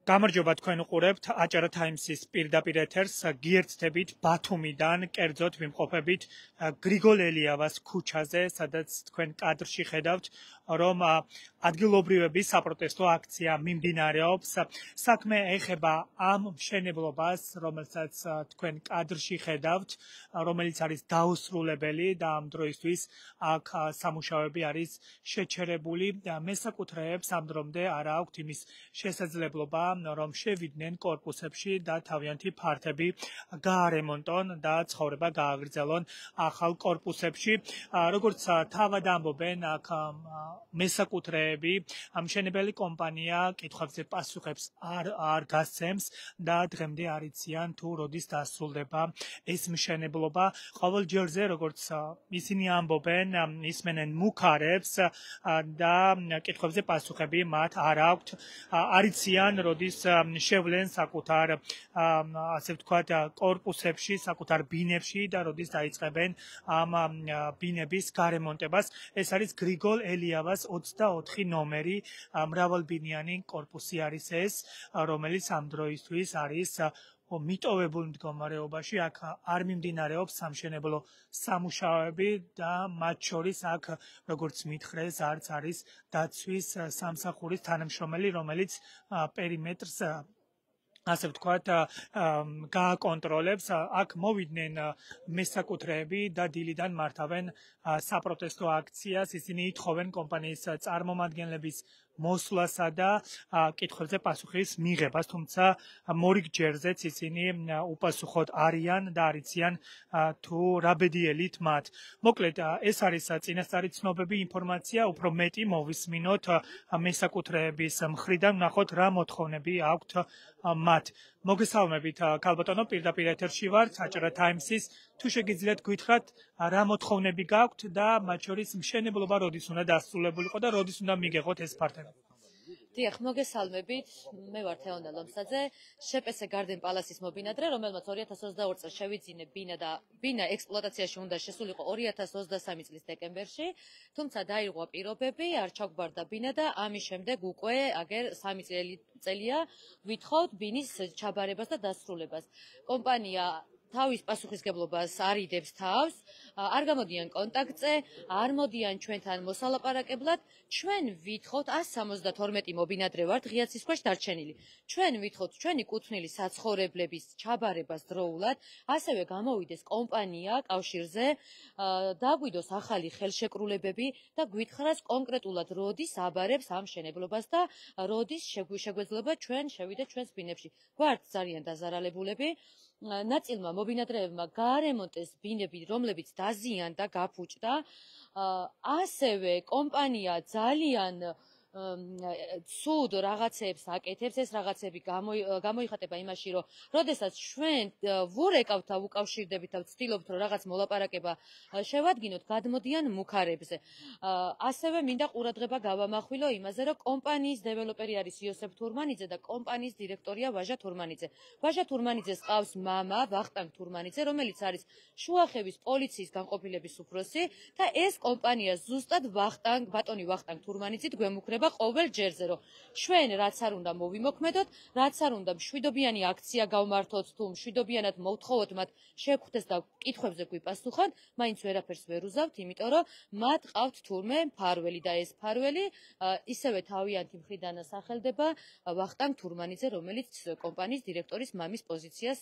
გამარჯობა თქვენ უყურებთ აჭარა თაიმსის პირდაპირ ეთერს გიერთდებით ბათუმიდან კერძოდ ვიმყოფებით გრიგოლ ელიავას ქუჩაზე სადაც თქვენ კადრში ხედავთ რომ ადგილობრივების საპროტესტო აქცია მიმდინარეობს საქმე ეხება ამ მშენებლობას რომელსაც თქვენ კადრში ხედავთ რომელიც არის დაუსრულებელი და ამ დროისთვის აქ სამუშაოები არის შეჩერებული მესაკუთრეებს ამ დრომდე არ აქვთ იმის შესაძლებლობა რომ შევიდნენ კორპუსებში და თავიანთი ფართები გაარემონტონ და ცხოვრება გააგრძელონ ახალ კორპუსებში როგორც თავად ამბობენ აქ მესაკუთრეები ამშენებელი კომპანია კითხვებზე პასუხებს არ გასცემს და დღემდე არ იციან თუ როდის დასრულდება ეს მშენებლობა ყოველ ჯერზე როგორც ისინი ამბობენ ისმენენ მუქარებს და კითხვებზე პასუხები მათ არ აქვთ არ იციან როდის შევლენ საკუთარ ასე ვთქვათ კორპუსებში საკუთარ ბინებში და როდის დაიწყებენ ამ ბინების გარემონტებას ეს არის გრიგოლ ელიავას 24 ნომერი მრავალბინიანი კორპუსი არის ეს რომელიც ამ დროისთვის არის მიტოვებულ მდგომარეობაში აქ არ მიმდინარეობს სამშენებლო სამუშაოები და მათ შორის აქ როგორც მითხრეს არც არის დაცვის სამსახურის თანამშრომელი რომელიც პერიმეტრს ასე ვთქვათ გააკონტროლებს აქ მოვიდნენ მესაკუთრეები და დილიდან მართავენ საპროტესტო აქციას ისინი ითხოვენ კომპანიის წარმომადგენლების მოსვლასა და კითხვებზე პასუხის მიღებას თუმცა მორიგ ჯერზეც ისინი უპასუხოდ არიან და არ იციან თუ რა ბედიელით მათ მოკლედ ეს არის წინასწარი ცნობები ინფორმაცია უფრო მეტი მოვისმინოთ მესაკუთრეების მხრიდან ვნახოთ რა მოთხოვნები აქვთ მათ მოგესალმებით ქალბატონო პირდაპირ ეთერში ვართ აჭარა თაიმსის თუ შეგიძლიათ გითხრათ რა მოთხოვნები გაქვთ და მათ შორის მშენებლობა როდის უნდა დასრულებულიყო და როდის უნდა მიგეღოთ ეს ფართები დიახ, მოგესალმებით. მე ვარ თეონა ლომსაძე, შპს გარდენ პალასის მობინადრე, რომელმაც 2022 წელს შევიძინე ბინა ექსპლუატაციაში უნდა შესულიყო 2023 წლის დეკემბერში, თუმცა დაირღვა პირობები, არ ჩაგვარდა ბინა და ამის შემდეგ უკვე აგერ 3 წელია ვითხოვთ ბინის ჩაბარებას და დასრულებას. კომპანია თავის პასუხისგებლობას არიდებს თავს, არ გამოდიან კონტაქტზე, არ მოდიან ჩვენთან მოსალაპარაკებლად, ჩვენ ვითხოვთ 172 მობინადრე ვართ ღიაცის ქვეშ დარჩენილი. ჩვენ ვითხოვთ ჩვენი კუთვნილი საცხოვრებლების ჩაბარებას დროულად, ასევე გამოვიდეს კომპანია კავშირზე, დაგვიდოს ახალი ხელშეკრულებები და გვითხრას კონკრეტულად როდის აბარებს ამ მშენებლობას და როდის შეგვეძლება ჩვენ შევიდეთ ჩვენს ბინებში. ვართ ძალიან დაზარალებულები. ნაწილმა მობინადრეებმა გაარემონტეს ბინები, რომლებიც დაზიანდა, გაფუჭდა. ასევე კომპანია ძალიან ცუდ რაღაცებს აკეთებს, ეს რაღაცები გამოიხატება იმაში, რომ როდესაც ჩვენ ვურეკავთ და ვუკავშირდებით და ვცდილობთ, რომ რაღაც მოლაპარაკება შევადგინოთ, გადმოდიან მუქარებზე. ასევე მინდა ყურადღება გავამახვილო იმაზე, რომ კომპანიის დეველოპერი არის იოსებ თურმანიძე და კომპანიის დირექტორია ვაჟა თურმანიძე. ვაჟა თურმანიძეს ყავს მამა ვახტანგ თურმანიძე, რომელიც არის შუახევის პოლიციის განყოფილების უფროსი და ეს კომპანია ზუსტად ბატონი ვახტანგ თურმანიძით გვემუქრება ყოველ ჯერზე, რომ ჩვენ რაც არ უნდა მოვიმოქმედოთ, რაც არ უნდა მშვიდობიანი აქცია გავმართოთ თუ მშვიდობიანად მოვთხოვოთ მათ შეგვხვდეს და კითხვებზე გვიპასუხონ, მაინც ვერაფერს ვერ უზავთ, იმიტომ რომ მათ ყავთ თურმე მფარველი და ეს მფარველი ისევე თავიანთი მხრიდან სახელდება ვახტანგ თურმანიძე, რომელიც კომპანიის დირექტორის მამის პოზიციას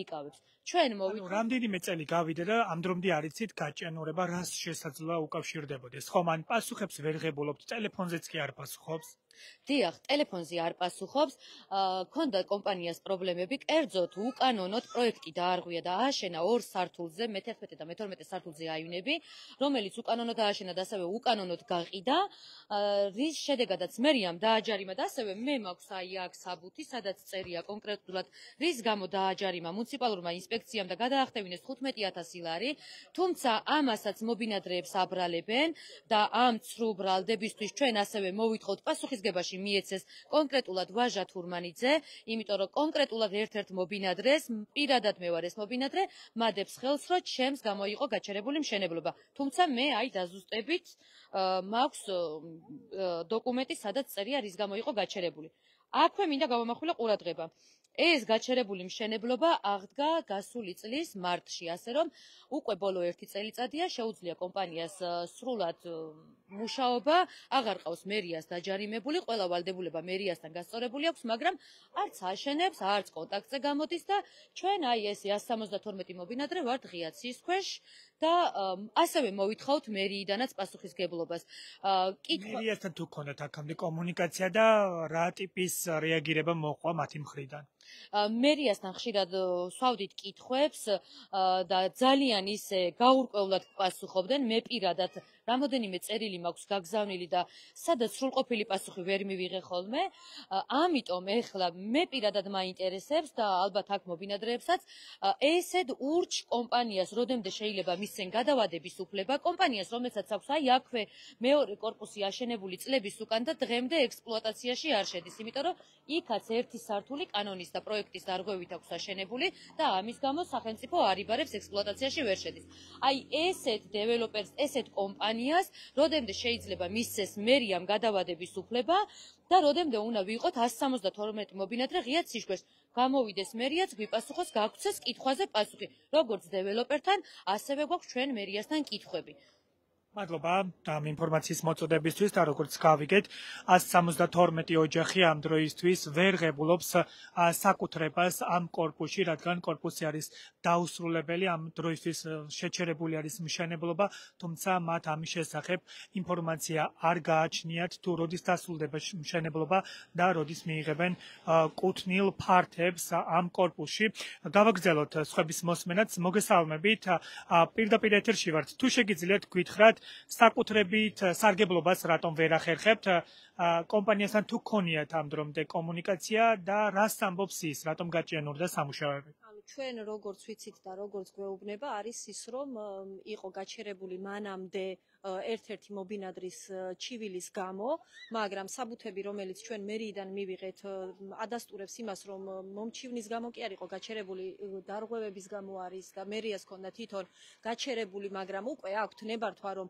იკავებს. ჩვენ რამდენიმე წელი გავიდა და ამ დრომდე არ იცით გაჭიანურება რას შესაძლოა უკავშირდებოდეს. ხომ ან პასუხებს ვერ ღებულობთ, ტელეფონზეც კი არ პასუხობს. დიახ, ტელეფონზე არ პასუხობს, ქონდა კომპანიას პრობლემები, კერძოდ უკანონოდ პროექტი დაარღვია და ააშენა 2 სართულზე, მე-11 და მე-12 სართულზე აივნები, რომელიც უკანონოდ ააშენა და ასევე უკანონოდ გაყიდა, რის შედეგადაც მერიამ დააჯარიმა და ასევე მე მაქვს აი აქ საბუთი, სადაც წერია კონკრეტულად, რის გამო დააჯარიმა მუნიციპალურმა ინსპექციამ და გადაახტევინეს 15,000 ლარი, თუმცა ამასაც მობინადრეებს აბრალებენ და ამ ცრუ ბრალდებისთვის ჩვენ ასევე მოვითხოვთ პასუხისგებაში მიეცეს კონკრეტულად ვაჟა თურმანიძე, იმიტომ რომ კონკრეტულად ერთ-ერთ მობინადრეს, პირადად მე ვარ ეს მობინადრე, მადებს ხელს, რომ ჩემს გამოიყო გაჩერებული მშენებლობა. თუმცა მე აი დაზუსტებით მაქვს დოკუმენტი, სადაც წერია რის გამო იყო გაჩერებული. აქვე მინდა გავამახვილო ყურადღება. ეს გაჩერებული მშენებლობა აღდგა გასული წლის მარტში, ასე რომ უკვე ბოლო 1 წელიწადია შეუძლია კომპანიას სრულად მუშაობა, აღარ ყავს მერიას დაჯარიმებული, ყველა ვალდებულება მერიასთან გასწორებული აქვს, მაგრამ არც აშენებს, არც კონტაქტზე გამოდის და ჩვენ აი ეს 172 მობინადრე ვართ ღია ცის ქვეშ და ასევე მოვითხოვთ მერიიდანაც პასუხისგებლობას. მერიასთან თუ გქონდათ აქამდე კომუნიკაცია და რა ტიპის რეაგირება მოყვა მათი მხრიდან? მერიასთან ხშირად ვსვავდით კითხვებს და ძალიან ისე გაურკვევლად პასუხობდნენ. მე პირადად რამოდენიმე წერილი მაქვს გაგზავნილი და სადაც სრულყოფილი პასუხი ვერ მივიღე ხოლმე. ამიტომ ეხლა მე პირადად მაინტერესებს და ალბათ აქ მობინადრეებსაც ესეთ ურჩ კომპანიას როდემდე შეიძლება მისცენ გადავადების უფლება კომპანიას, რომელსაც აქვს აი აქვე მეორე კორპუსი აშენებული წლების უკან და დღემდე ექსპლუატაციაში არ შედის, იმიტომ რომ იქაც ერთი სართული კანონის და პროექტის დარღვევით აქვს აშენებული და ამის გამო სახელმწიფო არ იბარებს ექსპლუატაციაში ვერ შედის. აი ესეთ დეველოპერს, ესეთ კომპანიას, როდემდე შეიძლება მისცეს მერიამ გადავადების უფლება და როდემდე უნდა ვიყოთ 172 მობინადრე ღია ცის ქვეშ. გამოვიდეს მერიაც, გვიპასუხოს, გაგვცეს კითხვაზე პასუხი. როგორც დეველოპერთან, ასევე გვაქვს ჩვენ მერიასთან კითხვები. მადლობა ამ ინფორმაციის მოწოდებისთვის და როგორც გავიგეთ 172 ოჯახი ამ დროისთვის ვერ ღებულობს საკუთრებას ამ კორპუსში, რადგან კორპუსი არის დაუსრულებელი, ამ დროისთვის შეჩერებული არის მშენებლობა, თუმცა მათ ამის შესახებ ინფორმაცია არ გააჩნიათ თუ როდის დასრულდება მშენებლობა და როდის მიიღებენ კუთვნილ ფართებს ამ კორპუსში. გავაგრძელოთ სხვების მოსმენაც, მოგესალმებით, პირდაპირ ეთერში ვართ. თუ შეგიძლიათ გითხრათ საკუთრებით სარგებლობას რატომ ვერ ახერხებთ? კომპანიასთან თუ გქონიათ ამ დრომდე კომუნიკაცია და რას ამბობს ის, რატომ გაჭიანურდა სამუშაოები? ჩვენ როგორც ვიცით და როგორც გვეუბნება არის ის რომ იყო გაჩერებული მანამდე ერთ-ერთი მობინადრის ჩივილის გამო, მაგრამ საბუთები რომელიც ჩვენ მერიიდან მივიღეთ ადასტურებს იმას რომ მომჩივნის გამო კი არ იყო გაჩერებული, დარღვევების გამო არის და მერიას ჰქონდა თვითონ გაჩერებული, მაგრამ უკვე აქვთ ნებართვა რომ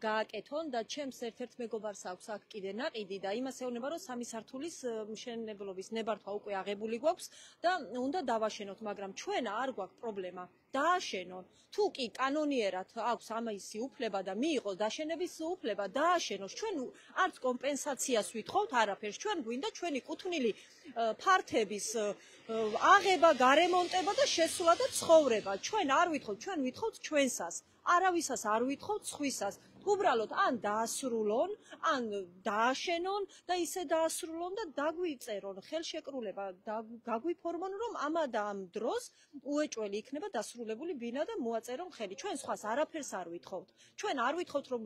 გააკეთონ და ჩემს ერთ-ერთ მეგობარს აქვს აქ კიდე ნაყიდი და იმას ეუბნება რომ 3 სართულის მშენებლობის ნებართვა უკვე აღებული გვაქვს და უნდა დავაშენოთ, მაგრამ ჩვენ არ გვაქვს პრობლემა დააშენონ. თუ კი კანონიერად აქვს ამისი უფლება და მიიღოს დაშენების უფლება, დააშენოს. ჩვენ არც კომპენსაციას ვითხოვთ, არაფერს. ჩვენ გვინდა ჩვენი კუთვნილი ფართების აღება, გარემონტება და შესულა და ცხოვრება. ჩვენ არ ვითხოვთ, ჩვენ ვითხოვთ ჩვენსას. არავისას არ ვითხოვთ სხვისას. უბრალოდ ან დაასრულონ, ან დააშენონ და ისე დაასრულონ და დაგვიწერონ ხელშეკრულება, გაგვიფორმონ რომ ამა და ამ დროს უეჭველი იქნება დასრულებული ბინა და მოაწერონ ხელი. ჩვენ სხვას არაფერს არ ვითხოვთ. ჩვენ არ ვითხოვთ რომ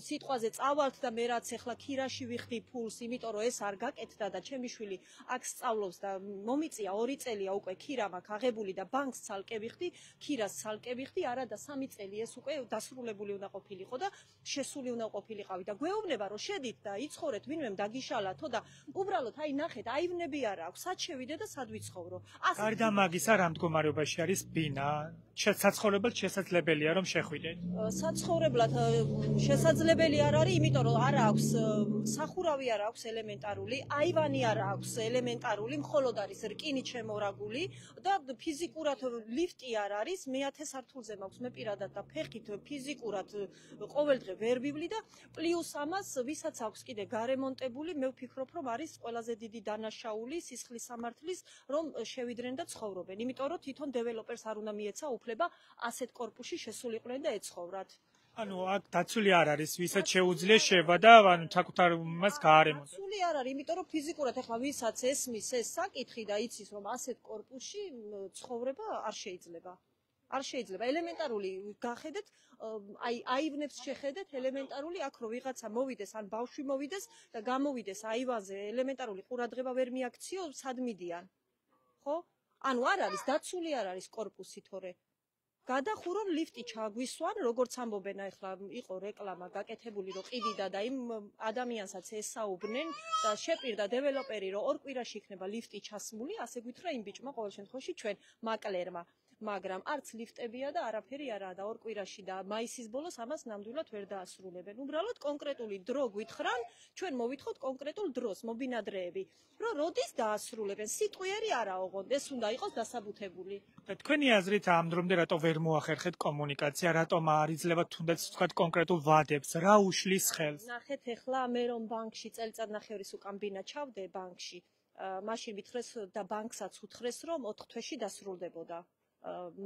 სიტყვაზე წავალთ და მე რაც ახლა ქირაში ვიხდი ფულს, იმიტომ რომ ეს არ გაკეთდა და ჩემი შვილი აქ სწავლობს და მომიწია 2 წელია უკვე ქირა მაქვს აღებული და ბანკს ცალკე ვიხდი, ქირას ცალკე ვიხდი, არა და 3 წელი ეს უკვე დასრულებული უნდა ყოფილიყო და შესული უნდა ყოფილიყავი და გვეუბნება რომ შედით და იცხოვრეთ ვინმემ დაგიშალათო და უბრალოდ აი ნახეთ აივნები არა აქვს, სად შევიდე და სად ვიცხოვრო. გარდა მაგისა რა მდგომარეობაში არის ბინა? საცხოვრებლად შესაძლებელია რომ შეხვიდეთ? საცხოვრებლად შესაძლებელი არ არის, იმიტომ რომ არ აქვს სახურავი არ აქვს ელემენტარული, აივანი არ აქვს ელემენტარული, მხოლოდ არის რკინით შემორაგული და ფიზიკურად ლიფტი არ არის. მე-10 სართულზე მაქვს მე პირადად და ფეხით ფიზიკურად ყოველდღე ვერ ვივლი და პლუს ამას ვისაც აქვს კიდე გარემონტებული, მე ვფიქრობ რომ არის ყველაზე დიდი დანაშაული სისხლის სამართლის რომ შევიდნენ და ცხოვრობენ, იმიტომ რომ თვითონ დეველოპერს არ უნდა მიეცა უფლება ასეთ კორპუსში შესულიყვნენ და ეცხოვრათ. ანუ აქ დაცული არ არის, ვისაც შეუძლია შევა და ანუ საკუთარ მას გაარემონტოს. დაცული არ არის, იმიტომ რომ ფიზიკურად ახლა ვისაც ესმის ეს საკითხი და იცის რომ ასეთ კორპუსში ცხოვრება არ შეიძლება. არ შეიძლება ელემენტარული გახედეთ, აი აივნებს შეხედეთ ელემენტარული აქ რომ ვიღაცა მოვიდეს ან ბავშვი მოვიდეს და გამოვიდეს აივანზე ელემენტარული ყურადღება ვერ მიაქციო, სად მიდიან? ხო? ანუ არ არის დაცული არ არის კორპუსი თორე. გადახურონ ლიფტი ჩაგვისვან, როგორც ამბობენ ახლა იყო რეკლამა გაკეთებული რომ ყიდიდა და იმ ადამიანსაც ესაუბნენ და შეპირდა დეველოპერი რომ 2 კვირაში იქნება ლიფტი ჩასმული, ასე გვითხრა იმ ბიჭმა ყოველ შემთხვევაში ჩვენ მაკლერმა. მაგრამ არც ლიფტებია და არაფერი არაა და 2 კვირაში და მაისის ბოლოს ამას ნამდვილად ვერ დაასრულებენ. უბრალოდ კონკრეტული დრო გვითხრან, ჩვენ მოვითხოვთ კონკრეტულ დროს მობინადრეები, რომ როდის დაასრულებენ. სიტყვიერი არა ოღონდ, ეს უნდა იყოს დასაბუთებული. და თქვენი აზრით ამ დრომდე რატო ვერ მოახერხეთ კომუნიკაცია, რატომ არ იძლევა თუნდაც თქვათ კონკრეტულ ვადებს, რა უშლის ხელს? ნახეთ ახლა მე რომ ბანკში წელიწადნახევრის უკან ბინა ჩავდე ბანკში, მაშინ ვითხრეს და ბანკსაც უთხრეს რომ 4 თვეში დასრულდებოდა.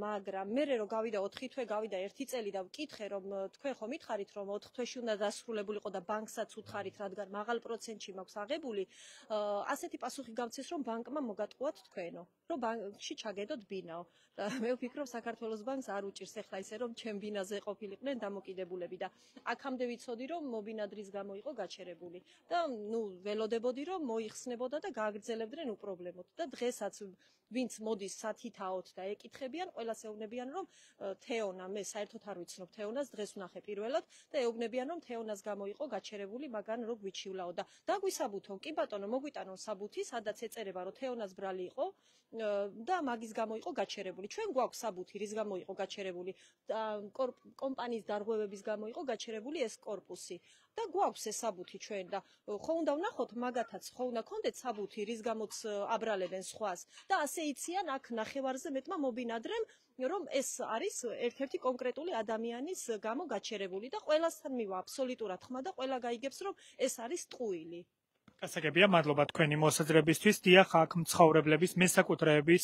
მაგრამ მე რო გავიდა 4 თვე, გავიდა 1 წელი და ვკითხე რომ თქვენ ხომ მითხარით რომ 4 თვეში უნდა დასრულებულიყო და ბანკსაც უთხარით, რადგან მაღალ პროცენტში მაქვს აღებული, ასეთი პასუხი გამცეს რომ ბანკმა მოგატყუათ თქვენო, რომ ბანკში ჩაგედოთ ბინაო. და მე ვფიქრობ საქართველოს ბანკს არ უჭირს ახლა ისე რომ ჩემ ბინაზე ყოფილიყვნენ დამოკიდებულები და აქამდე ვიცოდი რომ მობინადრის გამო იყო გაჩერებული და ველოდებოდი რომ მოიხსნებოდა და გააგრძელებდნენ უპრობლემოდ და დღესაც ვინც მოდის სათითაოდ და ეკითხებიან, ყველას ეუბნებიან რომ თეონა, მე საერთოდ არ ვიცნობ თეონას, დღეს ვნახე პირველად და ეუბნებიან რომ თეონას გამო იყო გაჩერებული, მაგან რო გვიჩივლაო და დაგვისაბუთონ, კი ბატონო, მოგვიტანონ საბუთი, სადაც ეწერება რომ თეონას ბრალი იყო და მაგის გამო იყო გაჩერებული. ჩვენ გვაქვს საბუთი, რის გამო იყო გაჩერებული და კომპანიის დარღვევების გამო იყო გაჩერებული ეს корпуსი. და გვაქვს ეს საბუთი ჩვენ და ხო უნდა ვნახოთ მაგათაც, ხო უნდა გქონდეთ საბუთი, რის გამოც აბრალებენ სხვას და ასე იციან აქ ნახევარზე მეტმა მობინადრემ, რომ ეს არის ერთ-ერთი კონკრეტული ადამიანის გამო გაჩერებული და ყველასთან მივა აბსოლუტურად ხმა და ყველა გაიგებს რომ ეს არის ტყუილი. გასაგებია, მადლობა თქვენი მოსაზრებისთვის. დიახ, აქ მცხოვრებლების მესაკუთრეების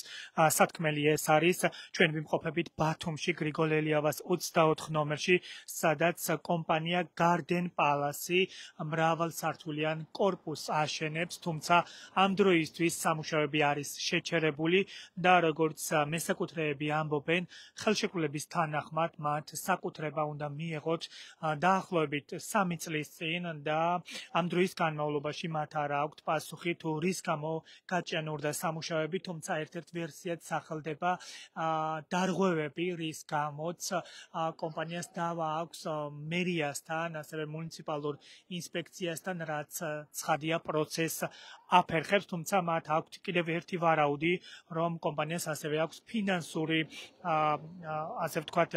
სათქმელი ეს არის. ჩვენ ვიმყოფებით ბათუმში, გრიგოლ ელიავას 24 ნომერში, სადაც კომპანია Garden Palace მრავალსართულიან корпуს აშენებს, თუმცა ამ დროისთვის სამუშაოები არის შეჩერებული და როგორც მესაკუთრეები ამბობენ, ხელშეკრულების თანახმად მათ საკუთრება უნდა მიეღოთ დაახლოებით 3 წლის წინ და ამ დროის განმავლობაში მათ არ აქვთ პასუხი თუ რის გამო გაჭიანურდა სამუშაოები, თუმცა ერთ-ერთ ვერსიად სახელდება დარღვევები, რის გამოც კომპანიას დავა აქვს მერიასთან, ასევე მუნიციპალურ ინსპექციასთან, რაც ცხადია პროცესს აფერხებს, თუმცა მათ აქვთ კიდევ ერთი ვარაუდი, რომ კომპანიას ასევე აქვს ფინანსური ასე ვთქვათ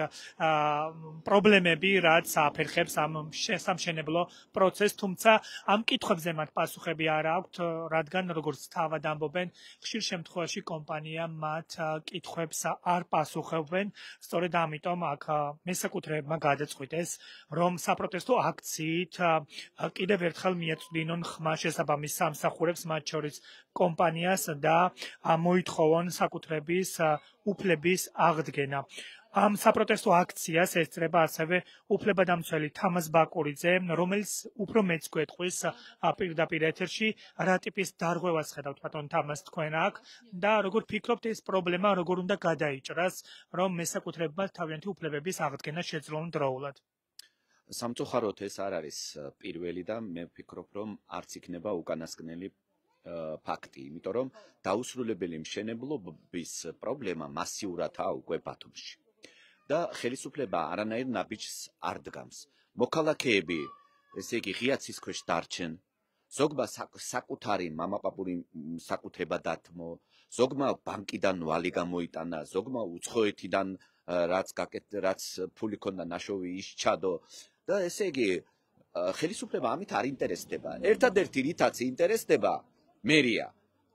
პრობლემები, რაც აფერხებს ამ შესამშენებლო პროცესს, თუმცა ამ კითხვებზე მათ პასუხები არ აქვთ, რადგან როგორც თავად ამბობენ, ხშირ შემთხვევაში კომპანია მათ კითხვებს არ პასუხობენ. სწორედ ამიტომ აქ მესაკუთრეებმა გადაწყვიტეს, რომ საპროტესტო აქციით კიდევ ერთხელ მიეწვდინონ ხმა შესაბამის სამსახურებს, მათ შორის კომპანიას და მოითხოვონ საკუთრების უფლების აღდგენა. ამ საპროტესტო აქციას ესწრება ასევე უფლებადამცველი თამაზ ბაკურიძე, რომელიც უფრო მეც გვეტყვის პირდაპირ ეთერში, რა ტიპის დარღვევას ხედავთ ბატონ თამაზ თქვენ აქ და როგორ ფიქრობთ ეს პრობლემა როგორ უნდა გადაიჭრას, რომ მესაკუთრეებმა თავიანთი უფლებების აღდგენა შეძლონ დროულად? სამწუხაროდ ეს არ არის პირველი და მე ვფიქრობ, რომ არც იქნება უკანასკნელი ფაქტი, იმიტომ რომ დაუსრულებელი მშენებლობის პრობლემა მასიურადაა უკვე ბათუმში. და ხელისუფლება არანაირ ნაბიჯს არ დგამს. მოქალაქეები, ესე იგი, ღიაცის ქვეშ დარჩენ, ზოგმა საკუთარი მამაპაპური საკუთრება დათმო, ზოგმა ბანკიდან ვალი გამოიტანა, ზოგმა უცხოეთიდან რაც ფული ქონდა ნაშოვი ისჩადო და ესე იგი, ხელისუფლება ამით არ ინტერესდება. ერთადერთი რითაც ინტერესდება მერია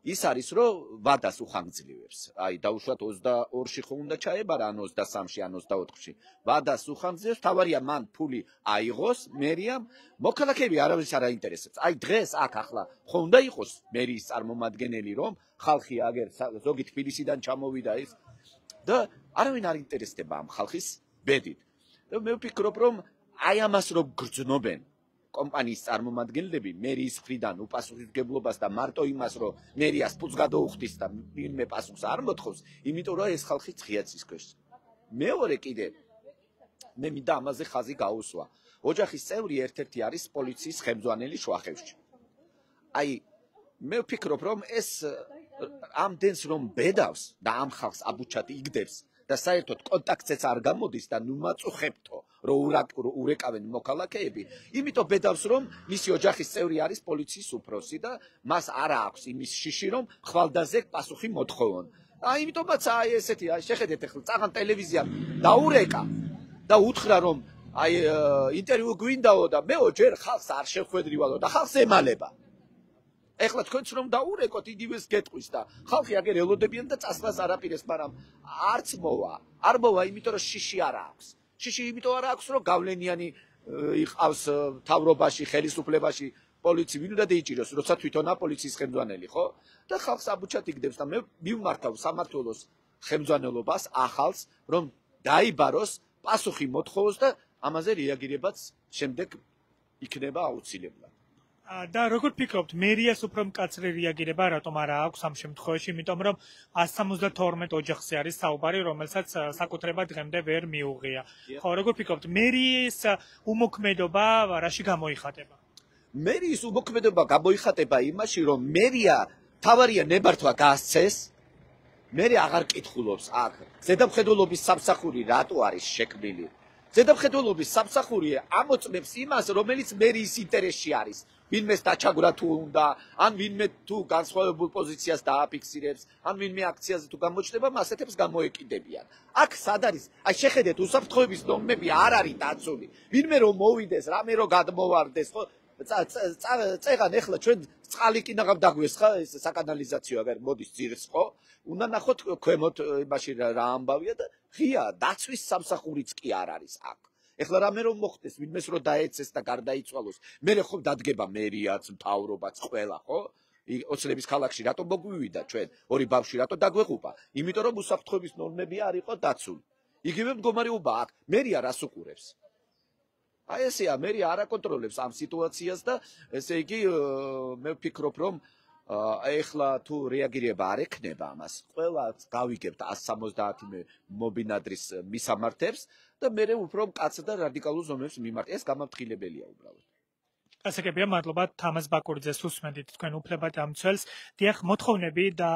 ის არის, რომ ვადას უხანგრძლივებს. აი, დაუშვათ 22-ში ხო უნდა ჩაებარა, ან 23-ში, ან 24-ში. ვადას უხანგრძლივებს, თავარია მან ფული აიღოს მერიამ, მოქალაქეები არავის არ აინტერესებს. აი, დღეს აქ ახლა ხო უნდა იყოს მერიის წარმომადგენელი, რომ ხალხი აგერ ზოგი თბილისიდან ჩამოვიდა ის და არავინ არ ინტერესდება ამ ხალხის ბედით. და მე ვფიქრობ, რომ აი ამას რო გრძნობენ კომპანიის წარმომადგენლები მერიის მხრიდან უპასუხისმგებლობას და მარტო იმას, რომ მერიას ფულს გადაუხდის და ვინმე პასუხს არ მოთხოვს, იმიტომ რომ ეს ხალხი ღიაცის ქვეშ. მეორე კიდე მე მინდა ამაზე ხაზი გაუსვა. ოჯახის წევრი ერთ-ერთი არის პოლიციის ხელმძღვანელი შუახევში. აი, მე ვფიქრობ, რომ ეს ამდენს რომ ბედავს და ამ ხალხს აბუჩად იგდებს და საერთოდ კონტაქტზეც არ გამოდის და ნუ მაწუხებთო რომ ურეკავენ მოქალაქეები, იმიტომ ბედავს რომ მისი ოჯახის წევრი არის პოლიციის უფროსი და მას არ აქვს იმის შიში რომ ხვალდაზე პასუხი მოთხოვონ. აიმიტომაც ესეთი შეხედეთ ახლა წაღან ტელევიზიამ დაურეკა და უთხრა რომ ინტერვიუ გვინდაო და მეო ჯერ ხალხს არ შეხვედრივალო და ხალხს ემალება. ეხლა თქვენც რომ დაურეკოთ იგივეს გეტყვის და ხალხი აგერ ელოდებიან და წასვლას არაპირეს, მაგრამ არც მოვა. არ მოვა, იმიტომ რომ შიში არ აქვს. შიში იმიტომ არ აქვს, რომ გავლენიანი იყავს თავრობაში, ხელისუფლებაში, პოლიცია ვინ უნდა დაიჭიროს, როცა თვითონა პოლიციის ხელმძღვანელი, ხო? და ხალხს აბუჩად იგდებს და მე მივმართავ სამართლოს ხელმძღვანელობას ახალს, რომ დაიბაროს, პასუხი მოთხოვოს და ამაზე რეაგირებაც შემდეგ იქნება აუცილებლად. და როგორ ფიქრობთ, მერიას უფრო მკაცრი რეაგირება რატომ არა აქვს ამ შემთხვევაში, იმიტომ რომ 172 ოჯახზე არის საუბარი, რომელსაც საკუთრება დღემდე ვერ მიუღია. ხო, როგორ ფიქრობთ, მერიის უმოქმედობა რაში გამოიხატება? მერიის უმოქმედობა გამოიხატება იმაში, რომ მერია თავარია ნებართვა გასცეს, მერია აღარ კითხულობს აქ. ზედამხედველობის სამსახური რატო არის შექმნილი? ზედამხედველობის სამსახური ამოწმებს იმას, რომელიც მერიის ინტერესში არის. ვინმეს დაჩაგვრა თუ უნდა, ან ვინმე თუ განსხვავებულ პოზიციას დააფიქსირებს, ან ვინმე აქციაზე თუ გამოჩნდება, მასეთებს გამოეკიდებიან. აქ სად არის? აი შეხედეთ, უსაფრთხოების ნორმები არ არის დაცული. ვინმე რომ მოვიდეს, რამე რომ გადმოვარდეს, ხო? წეღან ეხლა ჩვენ წყალი კი ნაღავ დაგვეს ხა ეს საკანალიზაციო აგერ მოდის ძირს, ხო? უნდა ნახოთ ქვემოთ იმაში რა ამბავია და ღია დაცვის სამსახურიც კი არ არის აქ. ეხლა რამე რომ მოხდეს, ვინმეს რომ დაეცეს და გარდაიცვალოს, მერე ხომ დადგება მერიაც, მთავრობაც, ყველა, ხო? ოცნების ქალაქში რატომ მოგვივიდა ჩვენ? ორი ბავშვი რატო დაგვეღუპა? იმიტომ რომ უსაფრთხოების ნორმები არ იყო დაცული. იგივე მდგომარეობა აქ, მერია რას უყურებს? აი ესეა, მერია არ აკონტროლებს ამ სიტუაციას და ესე იგი მე ვფიქრობ რომ ეხლა თუ რეაგირება არ ექნება ამას, ყველაც გავიგებთ 170 მობინადრის მისამართებს და მე უფრო მკაცრ და რადიკალურ ზომებს მიმართ. ეს გამაფრთხილებელია უბრალოდ. ასაკებია, მადლობა თამაზ ბაკურიძეს უსმენთ თქვენ უფლებად ამცველს. დიახ, მოთხოვნები და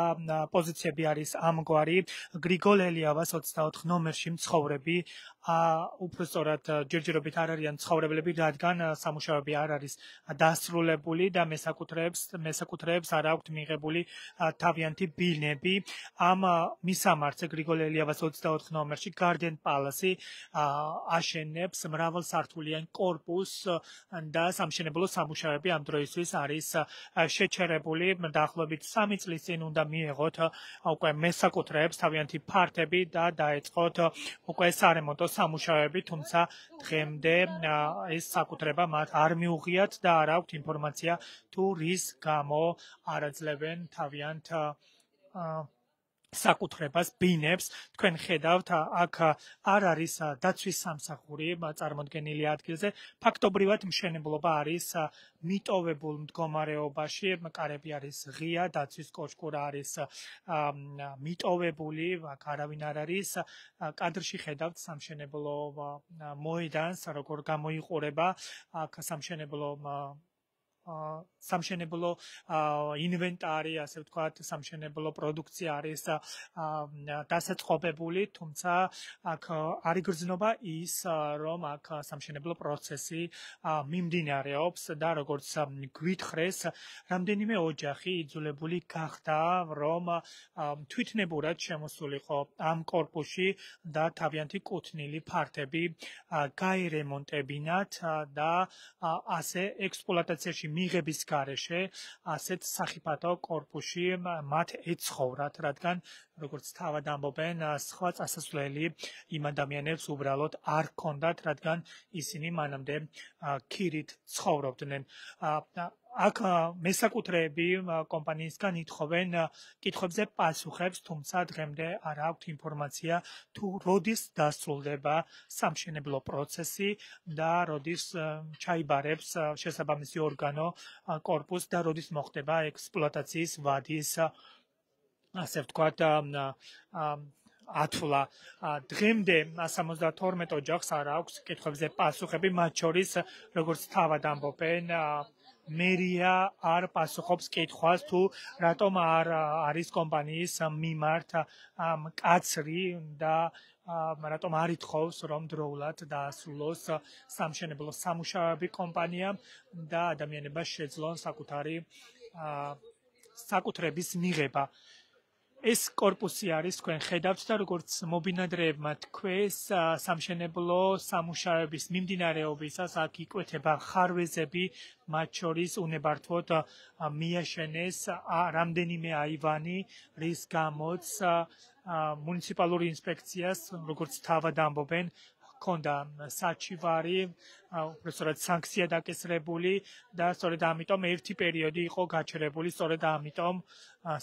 პოზიციები არის ამგვარი. გრიგოლ ელიავას 24 ნომერში მცხოვრები უფრო სწორად ჯერჯერობით არ არიან მცხოვრებლები, რადგან სამუშაოები არ არის დასრულებული და მესაკუთრეებს არ აქვთ მიღებული თავიანთი ბილები. ამ მისამართზე გრიგოლ ელიავას 24 ნომერში გარდენ პალასი აშენებს მრავალსართულიან კორპუსს და სამშენებლო სამუშაოები ამ დროისთვის არის შეჩერებული. დაახლოებით 3 წლის წინ უნდა მიეღოთ უკვე მესაკუთრეებს თავიანთი ფართები და დაეწყოთ უკვე სარემონტო სამუშაოები, თუმცა დღემდე ეს საკუთრება მათ არ მიუღიათ და არ აქვთ ინფორმაცია თუ რის გამო არ აძლევენ თავიანთ საკუთრებას, ბინებს. თქვენ ხედავთ, აქ არ არის დაცვის სამსახური წარმოდგენილი ადგილზე. ფაქტობრივად მშენებლობა არის მიტოვებულ მდგომარეობაში, კარები არის ღია, დაცვის კოშკურა არის მიტოვებული, აქ არავინ არ არის. კადრში ხედავთ სამშენებლო მოედანს, როგორ გამოიყურება აქ სამშენებლო ინვენტარი, ასე ვთქვათ, სამშენებლო პროდუქცია არის დასაწყობებული, თუმცა აქ არ იგრძნობა ის, რომ აქ სამშენებლო პროცესი მიმდინარეობს და როგორც გვითხრეს, რამდენიმე ოჯახი იძულებული გახდა, რომ თვითნებურად შემოსულიყო ამ კორპუსში და თავიანთი კუთვნილი ფართები გაერემონტებინათ და ასე ექსპლუატაციაში მიღების გარეშე ასეთ სახიფათო კორპუსში მათ ეცხოვრათ, რადგან როგორც თავად ამბობენ, სხვა წასასვლელი იმ ადამიანებს უბრალოდ არ ჰქონდათ, რადგან ისინი მანამდე ქირით ცხოვრობდნენ. აქ მესაკუთრეები კომპანიისგან ითხოვენ კითხვებზე პასუხებს, თუმცა დღემდე არ აქვთ ინფორმაცია თუ როდის დასრულდება სამშენებლო პროცესი და როდის ჩაიბარებს შესაბამისი ორგანო კორპუსს და როდის მოხდება ექსპლუატაციის ვადის, ასე ვთქვათ, ათვლა. დღემდე 172 ოჯახს არ აქვს კითხვებზე პასუხები, მათ შორის, როგორც თავად ამბობენ, მერია არ პასუხობს კითხვას თუ რატომ არ არის კომპანიის მიმართ მკაცრი და რატომ არ ითხოვს, რომ დროულად დაასრულოს სამშენებლო სამუშაოები კომპანიამ და ადამიანებას შეძლონ საკუთრების მიღება. ეს корпуსი არის თქვენ ხედავთ და როგორც მობინადრეებმა თქვეს სამშენებლო სამუშაოების მიმდინარეობისას აქ იკვეთება ხარვეზები მათ შორის უნებართვოდ მიაშენეს რამდენიმე აივანი რის გამოც მუნიციპალური ინსპექციას როგორც თავად ამბობენ ჰქონდა საჩივარი უბრალოდ სანქცია დაკისრებული და სწორედ ამიტომ ერთი პერიოდი იყო გაჩერებული სწორედ ამიტომ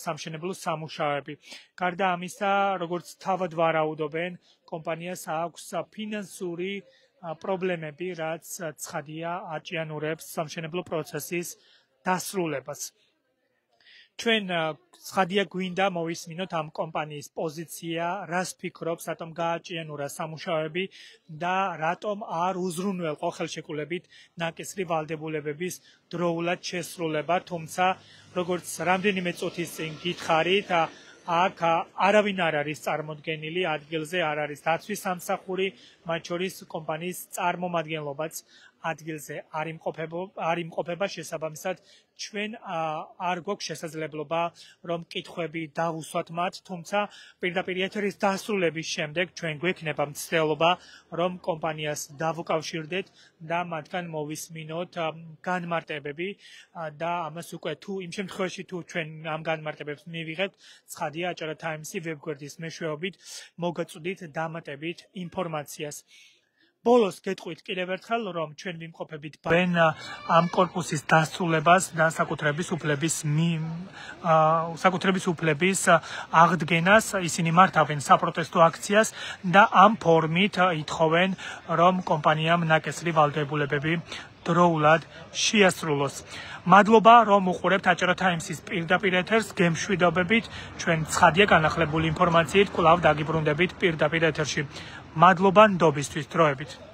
სამშენებლო სამუშაოები. გარდა ამისა, როგორც თავად ვარაუდობენ, კომპანიას აქვს ფინანსური პრობლემები, რაც ცხადია აჭიანურებს სამშენებლო პროცესის დასრულებას. ჩვენ ცხადია გვინდა მოვისმინოთ ამ კომპანიის პოზიცია, რას ფიქრობს, რატომ გააჭიანურა სამუშაოები და რატომ არ უზრუნველყო ხელშეკრულებით ნაკისრი ვალდებულებების დროულად შესრულება, თუმცა როგორც რამდენიმე წუთის წინ გითხარით, აქ არავინ არ არის წარმოდგენილი, ადგილზე არ არის დაცვის სამსახური, მათ შორის კომპანიის წარმომადგენლობაც ადგილზე არ იმყოფება შესაბამისად ჩვენ არ გვაქვს შესაძლებლობა რომ კითხვები დავუსვათ მათ, თუმცა პირდაპირ ეთერის დასრულების შემდეგ ჩვენ გვექნება მცდელობა რომ კომპანიას დავუკავშირდეთ და მათგან მოვისმინოთ განმარტებები და ამას უკვე თუ იმ შემთხვევაში თუ ჩვენ ამ განმარტებებს მივიღებთ, ცხადია აჭარა ტაიმსი ვებგვერდის მეშვეობით მოგაწვდით დამატებით ინფორმაციას. ბოლოს გეტყვით კიდევ ერთხელ, რომ ჩვენ ვიმყოფებით ამ корпуსის დასრულებას და საკუთრების უფლების აღდგენას, ისინი მართავენ საპროტესტო აქციას და ამ ფორმით ითხოვენ, რომ კომპანიამ ნაკისრი ვალდებულებები დროულად შეასრულოს. მადლობა, რომ უყურებთ აჭარა ტაიმსის პირდაპირ ეთერს, გემშვიდობებით, ჩვენ ცხადია განახლებული ინფორმაციით კვლავ დაგიბრუნდებით პირდაპირ ეთერში. მადლობა ნდობისთვის, დროებით.